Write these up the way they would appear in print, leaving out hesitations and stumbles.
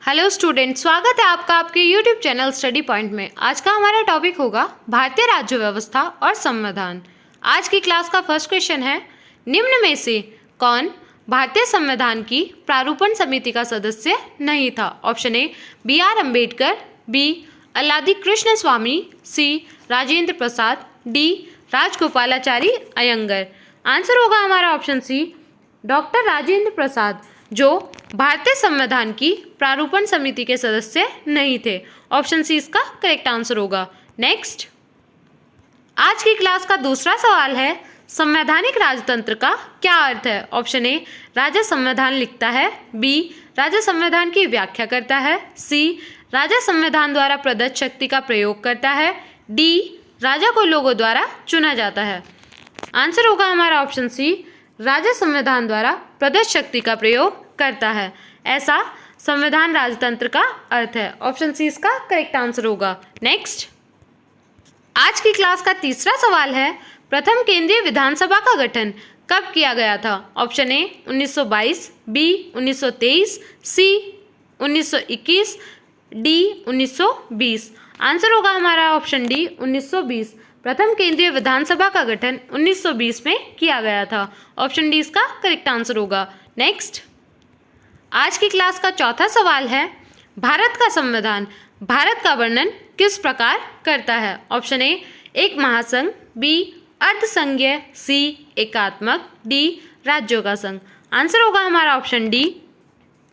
Hello student, स्वागत है आपका आपके यूट्यूब चैनल स्टडी पॉइंट में। आज का हमारा टॉपिक होगा भारतीय राज्य व्यवस्था और संविधान। आज की क्लास का फर्स्ट क्वेश्चन है, निम्न में से कौन भारतीय संविधान की प्रारूपण समिति का सदस्य नहीं था? Option A B R Ambedkar, B Alladi Krishna Swami, C Rajendra Prasad, D Rajagopalachari Ayyangar. Answer होगा हमारा option C doctor Rajendra Prasad, जो भारतीय संविधान की प्रारूपण समिति के सदस्य नहीं थे। ऑप्शन सी इसका करेक्ट आंसर होगा। नेक्स्ट, आज की क्लास का दूसरा सवाल है, संवैधानिक राजतंत्र का क्या अर्थ है? ऑप्शन ए राजा संविधान लिखता है, बी राजा संविधान की व्याख्या करता है, सी राजा संविधान द्वारा प्रदत्त शक्ति का प्रयोग करता है, डी राजा को लोगों द्वारा चुना जाता है। आंसर होगा हमारा ऑप्शन सी राजा संविधान द्वारा प्रदत्त शक्ति का प्रयोग करता है। ऐसा संविधान राजतंत्र का अर्थ है। ऑप्शन सी इसका करेक्ट आंसर होगा। नेक्स्ट, आज की क्लास का तीसरा सवाल है, प्रथम केंद्रीय विधानसभा का गठन कब किया गया था? Option A 1922, B 1923, C 1921, D 1920। Answer होगा हमारा ऑप्शन डी 1920। प्रथम केंद्रीय विधानसभा का गठन 1920 में किया गया था। ऑप्शन डी इसका करेक्ट आंसर होगा। नेक्स्ट, आज की क्लास का चौथा सवाल है, भारत का संविधान भारत का वर्णन किस प्रकार करता है? ऑप्शन ए एक महासंघ, बी अर्धसंघीय, सी एकात्मक, डी राज्यों का संघ। आंसर होगा हमारा ऑप्शन डी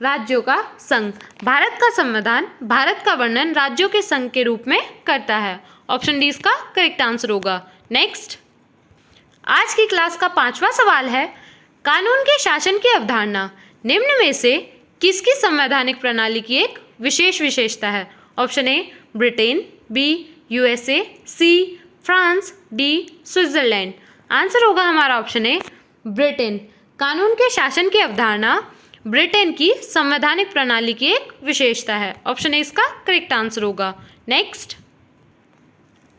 राज्यों का संघ। भारत का संविधान भारत का वर्णन राज्यों के संघ के रूप में करता है। ऑप्शन डी इसका करेक्ट आंसर होगा। नेक्स्ट, आज की क्लास का पांचवा सवाल है, कानून के शासन की अवधारणा निम्न में से किसकी संवैधानिक प्रणाली की एक विशेष विशेषता है? Option A Britain, B USA, C France, D Switzerland. Answer होगा हमारा ऑप्शन ए ब्रिटेन। कानून के शासन की अवधारणा ब्रिटेन की संवैधानिक प्रणाली की एक विशेषता है। ऑप्शन ए इसका करेक्ट आंसर होगा। नेक्स्ट,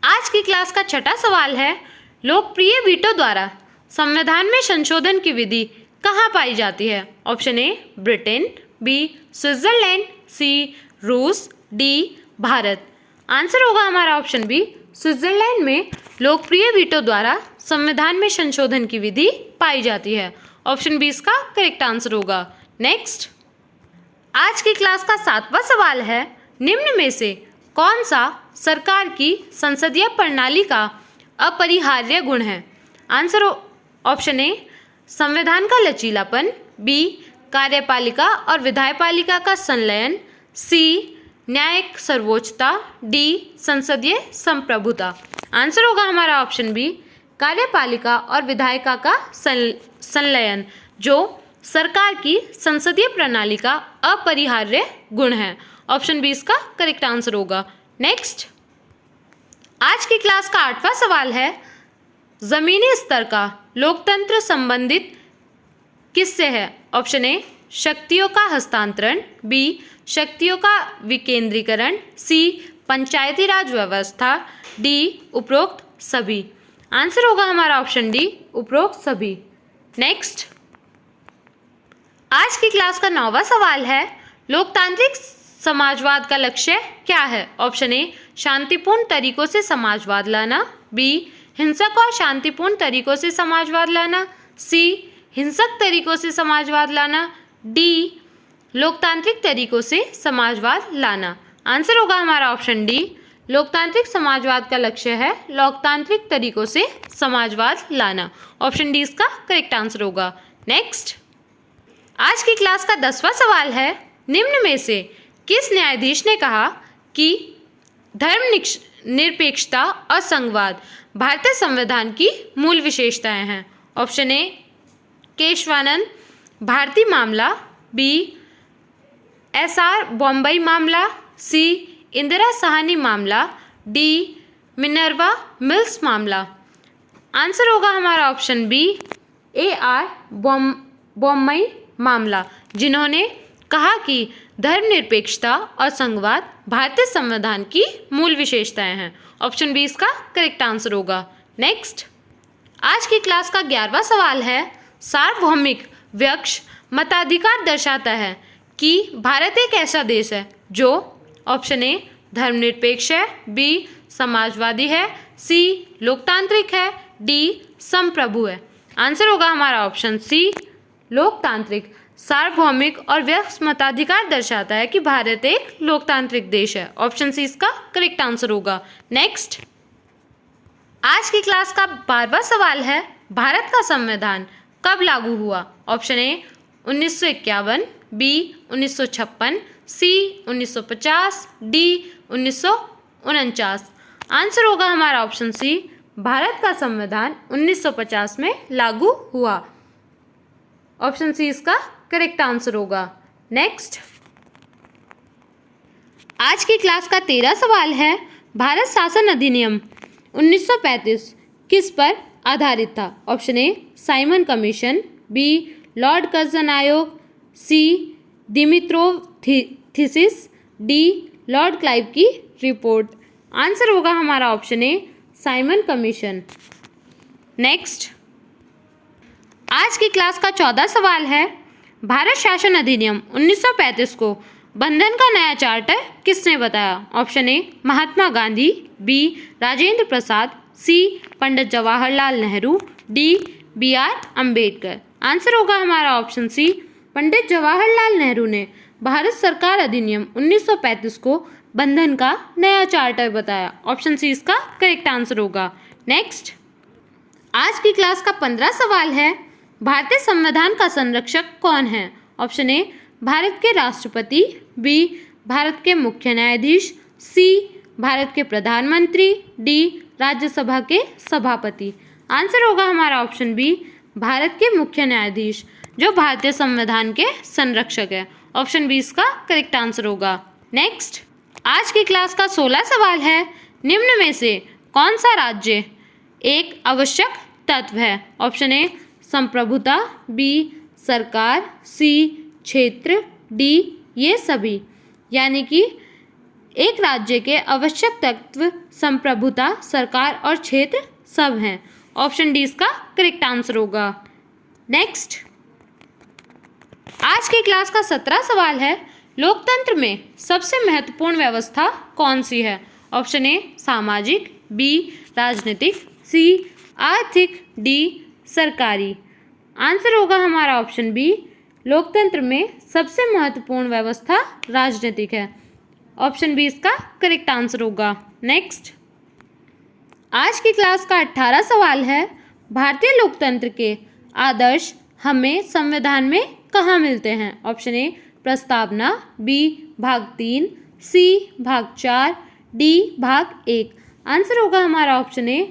आज की क्लास का छठा सवाल है, लोकप्रिय वीटो द्वारा संविधान में संशोधन की विधि कहाँ पाई जाती है? Option A Britain, B Switzerland, C रूस, डी भारत। आंसर होगा हमारा ऑप्शन बी स्विट्जरलैंड में लोकप्रिय वीटो द्वारा संविधान में संशोधन की विधि पाई जाती है। ऑप्शन बी इसका करेक्ट आंसर होगा। नेक्स्ट, आज की क्लास का सातवां सवाल है, निम्न में से कौन सा सरकार की संसदीय प्रणाली का अपरिहार्य गुण है? आंसर ऑप्शन ए संविधान का लचीलापन, बी कार्यपालिका और विधायपालिका का संलयन, सी न्यायिक सर्वोच्चता, डी संसदीय संप्रभुता। आंसर होगा हमारा ऑप्शन बी कार्यपालिका और विधायिका का संलयन, जो सरकार की संसदीय प्रणाली का अपरिहार्य गुण है। ऑप्शन बी इसका करेक्ट आंसर होगा। नेक्स्ट, आज की क्लास का आठवां सवाल है, जमीनी स्तर का लोकतंत्र संबंधित किससे है? ऑप्शन ए शक्तियों का हस्तांतरण, बी शक्तियों का विकेंद्रीकरण, सी पंचायती राज व्यवस्था, डी उपरोक्त सभी। आंसर होगा हमारा ऑप्शन डी उपरोक्त सभी। नेक्स्ट, आज की क्लास का 9वां सवाल है, लोकतांत्रिक समाजवाद का लक्ष्य क्या है? ऑप्शन ए शांतिपूर्ण तरीकों से समाजवाद लाना, बी हिंसक और शांतिपूर्ण तरीकों से समाजवाद लाना, सी हिंसक तरीकों से समाजवाद लाना, डी लोकतांत्रिक तरीकों से समाजवाद लाना। आंसर होगा हमारा ऑप्शन डी लोकतांत्रिक समाजवाद का लक्ष्य है लोकतांत्रिक तरीकों से समाजवाद लाना। ऑप्शन डी इसका करेक्ट आंसर होगा। नेक्स्ट, आज की क्लास का 10वां सवाल है, निम्न में से किस न्यायाधीश ने कहा कि धर्मनिरपेक्षता और संघवाद भारतीय संविधान की मूल विशेषताएं हैं? ऑप्शन ए केशवानंद भारती मामला, बी एसआर बॉम्बई मामला, सी इंदिरा साहनी मामला, डी मिनर्वा मिल्स मामला। आंसर होगा हमारा ऑप्शन बी एआर बॉम्बई मामला, जिन्होंने कहा कि धर्मनिरपेक्षता और संघवाद भारतीय संविधान की मूल विशेषताएं हैं। ऑप्शन बी इसका करेक्ट आंसर होगा। नेक्स्ट, आज की क्लास का 11वां सवाल है, सार्वभौमिक वृक्ष मताधिकार दर्शाता है कि भारत एक ऐसा देश है जो ऑप्शन ए धर्मनिरपेक्ष है, बी समाजवादी है, सी लोकतांत्रिक है, डी संप्रभु है। आंसर होगा हमारा ऑप्शन सी लोकतांत्रिक। सार्वभौमिक और व्यक्ति मताधिकार दर्शाता है कि भारत एक लोकतांत्रिक देश है। ऑप्शन सी इसका करेक्ट आंसर होगा। नेक्स्ट, आज की क्लास का 12वां सवाल है, भारत का संविधान कब लागू हुआ? Option A 1951, B 1956, C 1950, D 1949। Answer होगा हमारा ऑप्शन सी, भारत का संविधान 1950 में लागू हुआ। ऑप्शन सी इसका करेक्ट आंसर होगा। नेक्स्ट, आज की क्लास का 13 सवाल है, भारत शासन अधिनियम 1935 किस पर आधारित था? Option A Simon commission, B lord Curzon आयोग, C Dimitrov thesis, D lord Clive की रिपोर्ट। आंसर होगा हमारा option A Simon commission. Next, आज की क्लास का 14 सवाल है, भारत शासन अधिनियम 1935 को बंधन का नया चार्टर किसने बताया? Option A Mahatma Gandhi, B Rajendra Prasad, C Pandit Jawaharlal Nehru, D B R Ambedkar. Answer होगा हमारा ऑप्शन सी, पंडित जवाहरलाल नेहरू ने भारत सरकार अधिनियम 1935 को बंधन का नया चार्टर बताया। ऑप्शन सी इसका करेक्ट आंसर होगा। नेक्स्ट, आज की क्लास का 15 सवाल है, भारतीय संविधान का संरक्षक कौन है? ऑप्शन ए भारत के राष्ट्रपति, बी भारत के मुख्य न्यायाधीश, सी भारत के प्रधानमंत्री, डी राज्यसभा के सभापति। आंसर होगा हमारा ऑप्शन बी, भारत के मुख्य न्यायाधीश, जो भारतीय संविधान के संरक्षक है। ऑप्शन बी इसका करेक्ट आंसर होगा। नेक्स्ट, आज की क्लास का 16 सवाल है, निम्न में से कौन सा राज्य एक आवश्यक तत्व है? ऑप्शन ए संप्रभुता, बी सरकार, सी क्षेत्र, डी ये सभी। यानी कि एक राज्य के आवश्यक तत्व संप्रभुता, सरकार और क्षेत्र सब हैं। ऑप्शन डी इसका करेक्ट आंसर होगा। नेक्स्ट, आज की क्लास का 17 सवाल है, लोकतंत्र में सबसे महत्वपूर्ण व्यवस्था कौन सी है? ऑप्शन ए सामाजिक, बी राजनीतिक, सी आर्थिक, डी सरकारी। आंसर होगा हमारा ऑप्शन बी, लोकतंत्र में सबसे महत्वपूर्ण व्यवस्था राजनीतिक है। ऑप्शन बी इसका करेक्ट आंसर होगा। नेक्स्ट, आज की क्लास का 18 सवाल है, भारतीय लोकतंत्र के आदर्श हमें संविधान में कहाँ मिलते हैं? ऑप्शन ए प्रस्तावना, बी भाग 3, सी भाग 4, डी भाग 1। आंसर होगा हमारा ऑप्शन ए,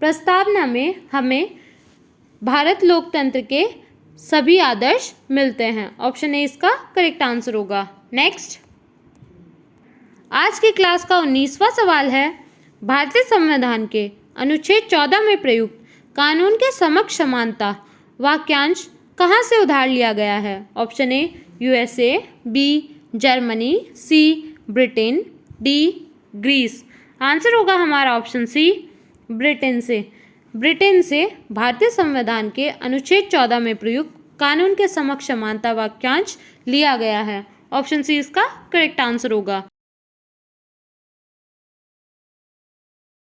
प्रस्तावना में हमें भारत लोकतंत्र के सभी आदर्श मिलते हैं। ऑप्शन ए इसका करेक्ट आंसर होगा। नेक्स्ट, आज की क्लास का 19वां सवाल है, भारतीय संविधान के अनुच्छेद 14 में प्रयुक्त कानून के समक्ष समानता वाक्यांश कहाँ से उधार लिया गया है? Option A USA, B Germany, C Britain, D Greece. Answer होगा हमारा ऑप्शन सी, ब्रिटेन से। ब्रिटेन से भारतीय संविधान के अनुच्छेद 14 में प्रयुक्त कानून के समक्ष समानता वाक्यांश लिया गया है। ऑप्शन सी इसका करेक्ट आंसर होगा।